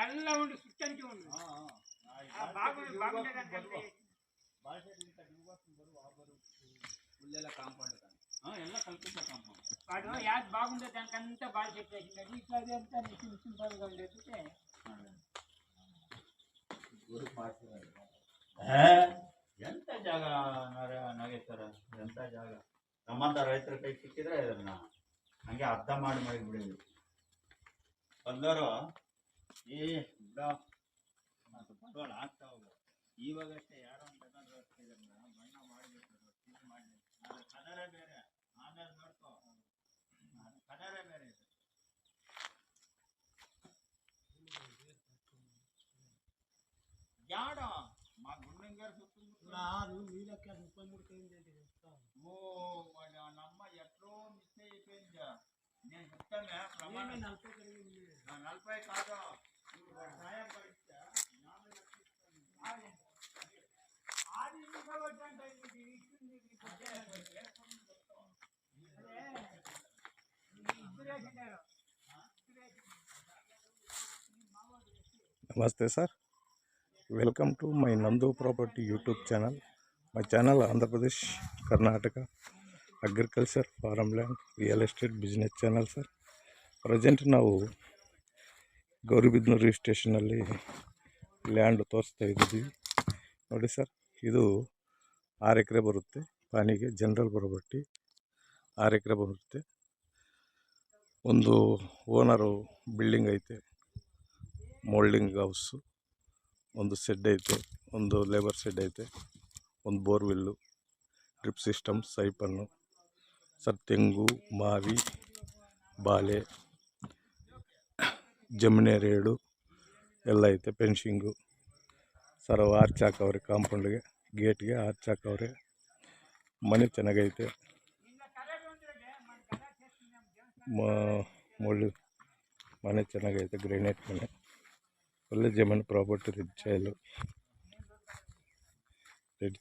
ಎಲ್ಲ ಉಂಡು ಸುತ್ತಂತೆ ಉಂಡು ಎಲ್ಲ కలుపుతా కాంపౌండ్ వాడు యాడ్ బాగుండే దానికంతా బాగా సెట్ చేసింది ఇట్లా అంతా సింపుల్గా ఉండేది ಎಂತ ಜಾಗ ನಾಗೇಶ್ವರ ಎಂತ ಜಾಗ ನಮ್ಮಂತ ರೈತರ ಕೈ ಸಿಕ್ಕಿದ್ರೆ ಇದನ್ನ ಹಂಗೆ ಅರ್ಧ ಮಾಡಿ ಬಿಡಿದ್ವಿ ಬಂದವರು ಈ ಬಂಡವಾಳ ಆಗ್ತಾ ಹೋಗ ಇವಾಗಷ್ಟೇ ಯಾರೋ ಒಂದು ಬಣ್ಣ ಮಾಡಬೇಕು ಕಲರೇ ಬೇರೆ ಆಮೇಲೆ ನೋಡ್ಕೋ ಕಲರೇ ಬೇರೆ ಇದೆ ಯಾಡ మా గుండంగారు నీళ్ళకి 33 కైంది ఓ నమ్మ ఎట్రో మిస్ అయిపోయింది నేను చెప్తానే ప్రమాణం 40 కాదు సాయం పడిస్తా నమస్తే sir, welcome to my Nandu property YouTube channel. My channel Andhra Pradesh Karnataka agriculture farm land real estate business channel sir. Present ನಾವು ಗೌರಿಬಿದನೂರು ಸ್ಟೇಷನಲ್ಲಿ ಲ್ಯಾಂಡ್ ತೋರಿಸ್ತಾ ಇದ್ದೀವಿ ನೋಡಿ ಸರ್. ಇದು 6 ಎಕರೆ ಬರುತ್ತೆ. ಪಾನಿಗೆ ಜನರಲ್ ಪ್ರಾಪರ್ಟಿ 6 ಎಕರೆ ಬರುತ್ತೆ. ಒಂದು ಓನರು ಬಿಲ್ಡಿಂಗ್ ಐತೆ, ಮೋಲ್ಡಿಂಗ್ ಹೌಸು, ಒಂದು ಶೆಡ್ ಐತೆ, ಒಂದು ಲೇಬರ್ ಶೆಡ್ ಐತೆ, ಒಂದು borewell, drip system, siphon sir, ತೆಂಗು, ಮಾವಿ, ಬಾಳೆ, ಜಮೀನೇರೇಡು ಎಲ್ಲ ಐತೆ. ಫೆನ್ಸಿಂಗು ಸರ್, ಆರ್ಚ್ ಹಾಕವ್ರೆ, ಕಾಂಪೌಂಡ್ಗೆ ಗೇಟ್ಗೆ ಆರ್ಚ್ ಹಾಕವ್ರೆ. ಮನೆ ಚೆನ್ನಾಗೈತೆ, ಮನೆ ಚೆನ್ನಾಗೈತೆ, ಗ್ರೆನೇಟ್ ಮನೆ, ಒಳ್ಳೆ ಜಮೀನು ಪ್ರಾಪರ್ಟಿ. ರೆಡ್